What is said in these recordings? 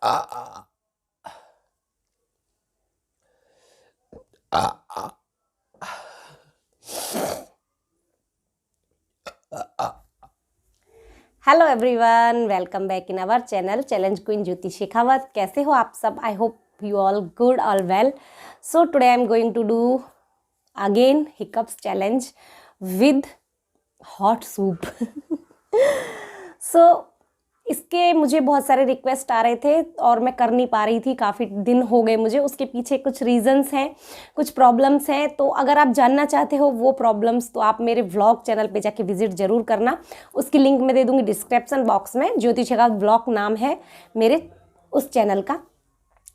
Uh, ah, ah, hello everyone, welcome back in our channel challenge queen Jyoti Shekhawat. कैसे हो आप सब? I hope you all good, all well. So today I am going to do again hiccups challenge with hot soup. So इसके मुझे बहुत सारे request आ रहे थे और मैं कर नहीं पा रही थी, काफ़ी दिन हो गए मुझे। उसके पीछे कुछ रीजंस हैं, कुछ प्रॉब्लम्स हैं। तो अगर आप जानना चाहते हो वो प्रॉब्लम्स, तो आप मेरे व्लॉग चैनल पे जाके विजिट जरूर करना। उसकी लिंक मैं दे दूंगी डिस्क्रिप्शन बॉक्स में। ज्योति शेखावत व्लॉग नाम है मेरे उस चैनल का,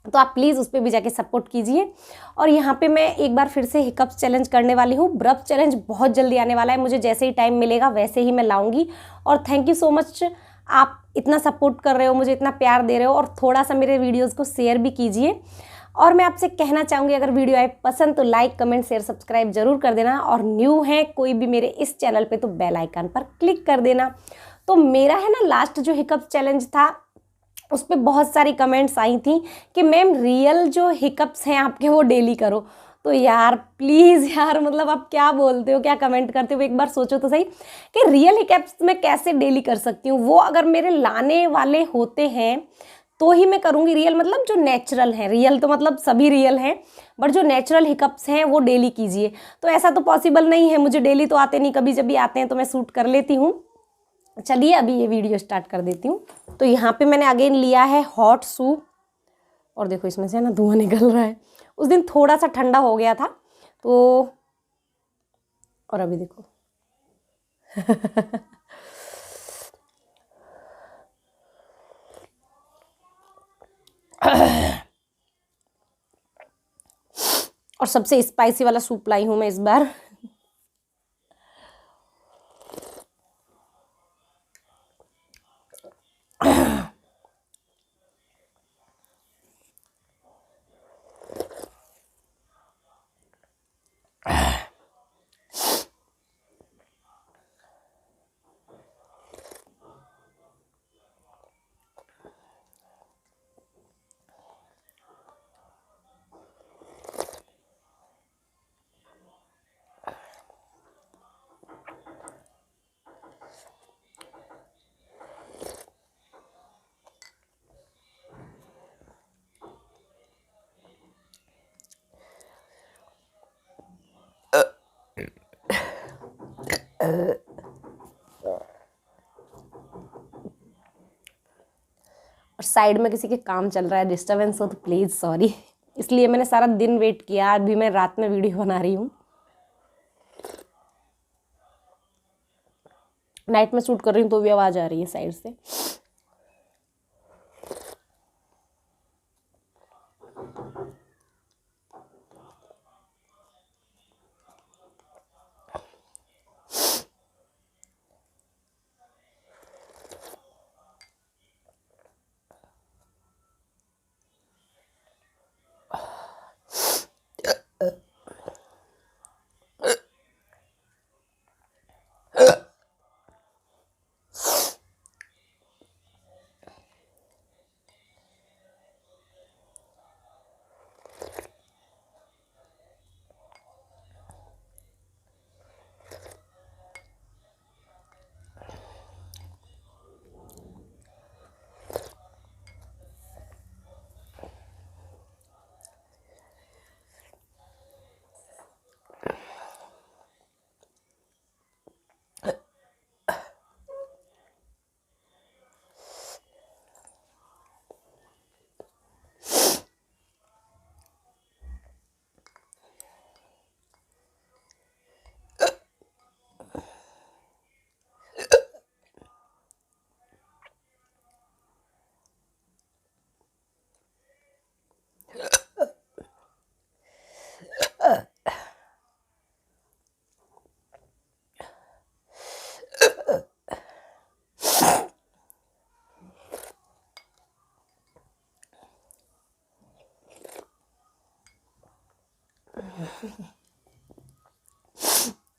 तो आप प्लीज़ उस पर भी जाके सपोर्ट कीजिए। और यहाँ पे मैं एक बार फिर से हिकअप्स चैलेंज करने वाली हूँ। ब्रफ चैलेंज बहुत जल्दी आने वाला है, मुझे जैसे ही टाइम मिलेगा वैसे ही मैं लाऊंगी। और थैंक यू सो मच, आप इतना सपोर्ट कर रहे हो, मुझे इतना प्यार दे रहे हो, और थोड़ा सा मेरे वीडियोज़ को शेयर भी कीजिए। और मैं आपसे कहना चाहूँगी, अगर वीडियो आए पसंद तो लाइक, कमेंट, शेयर, सब्सक्राइब जरूर कर देना। और न्यू है कोई भी मेरे इस चैनल पे तो बेल आइकन पर क्लिक कर देना। तो मेरा है ना, लास्ट जो हिकअप चैलेंज था उस पर बहुत सारी कमेंट्स आई थी कि मैम रियल जो हिकअप्स हैं आपके वो डेली करो। तो यार प्लीज़ यार, मतलब आप क्या बोलते हो, क्या कमेंट करते हो, एक बार सोचो तो सही कि रियल हिकअप्स मैं कैसे डेली कर सकती हूँ। वो अगर मेरे लाने वाले होते हैं तो ही मैं करूँगी। रियल मतलब जो नेचुरल है, रियल तो मतलब सभी रियल हैं, बट जो नेचुरल हिकअप्स हैं वो डेली कीजिए। तो ऐसा तो पॉसिबल नहीं है, मुझे डेली तो आते नहीं, कभी जब भी आते हैं तो मैं शूट कर लेती हूँ। चलिए अभी ये वीडियो स्टार्ट कर देती हूँ। तो यहाँ पे मैंने अगेन लिया है हॉट सूप, और देखो इसमें से ना धुआं निकल रहा है। उस दिन थोड़ा सा ठंडा हो गया था तो, और अभी देखो। और सबसे स्पाइसी वाला सूप लाई हूँ मैं इस बार। और साइड में किसी के काम चल रहा है, डिस्टरबेंस हो तो प्लीज़ सॉरी। इसलिए मैंने सारा दिन वेट किया, अभी मैं रात में वीडियो बना रही हूँ। नाइट में शूट कर रही हूँ तो भी आवाज़ आ रही है साइड से।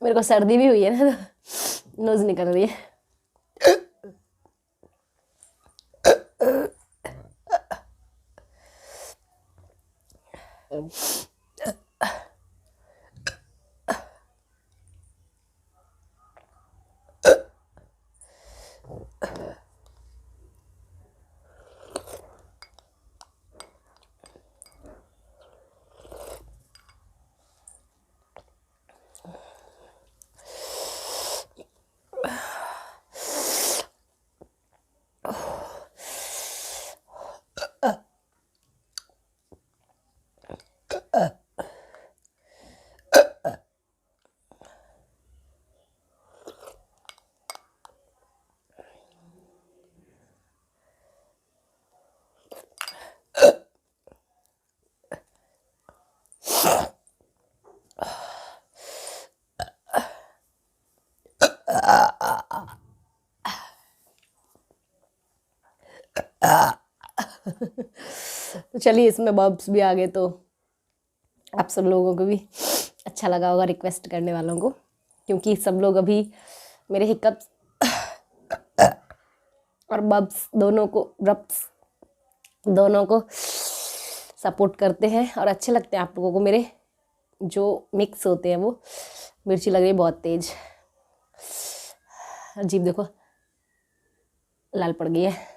मेरे को सर्दी भी हुई है ना, तो नोज निकल रही है। तो चलिए इसमें बब्स भी आ गए, तो आप सब लोगों को भी अच्छा लगा होगा, रिक्वेस्ट करने वालों को, क्योंकि सब लोग अभी मेरे हिकअप्स और बब्स दोनों को सपोर्ट करते हैं और अच्छे लगते हैं आप लोगों को। मेरे जो मिक्स होते हैं वो, मिर्ची लग रही है बहुत तेज, अजीब, देखो लाल पड़ गई है।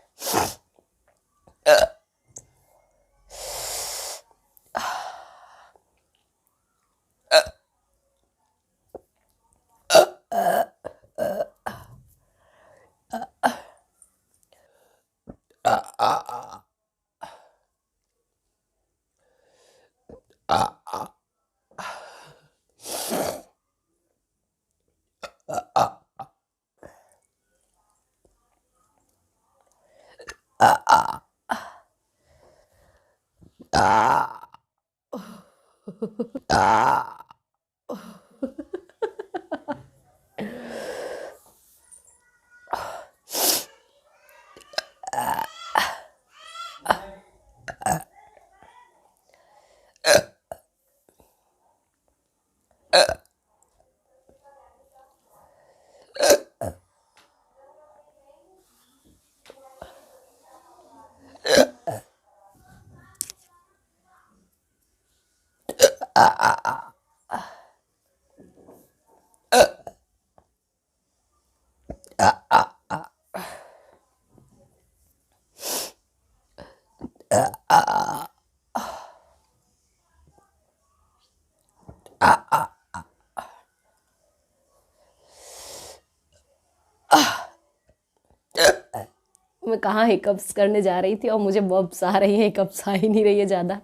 मैं कहाँ हिकअप्स करने जा रही थी और मुझे बब्स आ रही है, हिकअप्स आ ही नहीं रही है ज़्यादा।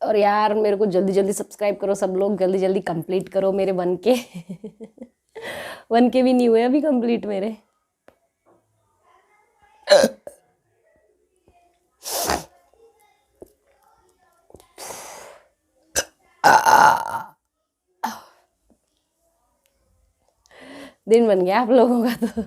और यार मेरे को जल्दी जल्दी सब्सक्राइब करो सब लोग, जल्दी जल्दी कंप्लीट करो मेरे 1K 1K भी नहीं हुए अभी कंप्लीट मेरे। दिन बन गया आप लोगों का तो।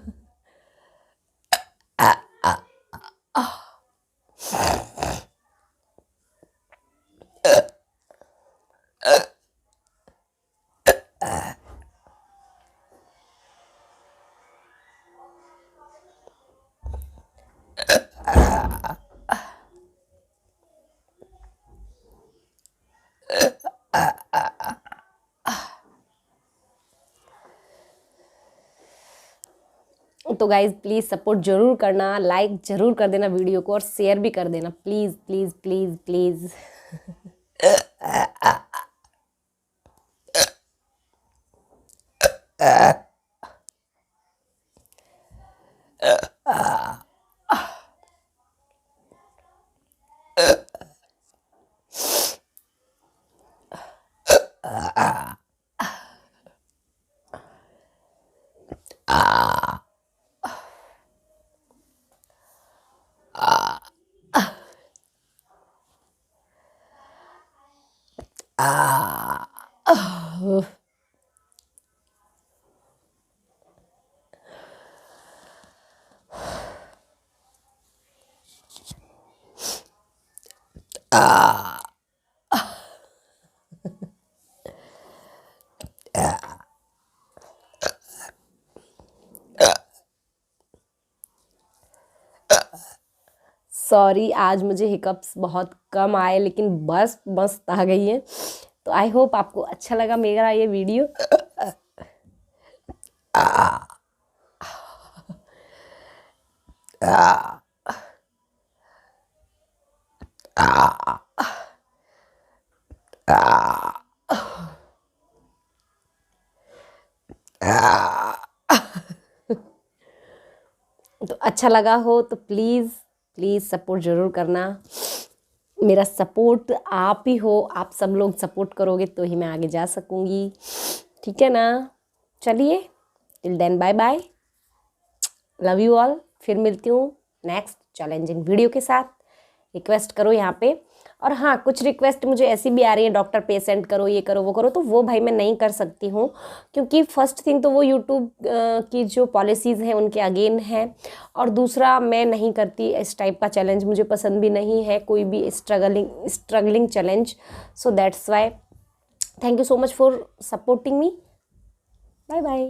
तो गाइज प्लीज़ सपोर्ट जरूर करना, लाइक जरूर कर देना वीडियो को और शेयर भी कर देना, please please please please. Sorry आज मुझे हिकअप्स बहुत कम आए, लेकिन बस मस्त आ गई है। तो आई होप आपको अच्छा लगा मेरा ये वीडियो। तो अच्छा लगा हो तो प्लीज़ प्लीज़ सपोर्ट ज़रूर करना। मेरा सपोर्ट आप ही हो, आप सब लोग सपोर्ट करोगे तो ही मैं आगे जा सकूँगी, ठीक है ना। चलिए till then bye bye, love you all, फिर मिलती हूँ नेक्स्ट चैलेंजिंग वीडियो के साथ। रिक्वेस्ट करो यहाँ पे। और हाँ, कुछ रिक्वेस्ट मुझे ऐसी भी आ रही है, डॉक्टर पेशेंट करो, ये करो, वो करो, तो वो भाई मैं नहीं कर सकती हूँ, क्योंकि फर्स्ट थिंग तो वो यूट्यूब की जो पॉलिसीज़ हैं उनके अगेन है, और दूसरा मैं नहीं करती इस टाइप का चैलेंज, मुझे पसंद भी नहीं है कोई भी struggling challenge. So that's why thank you so much for supporting me. Bye bye.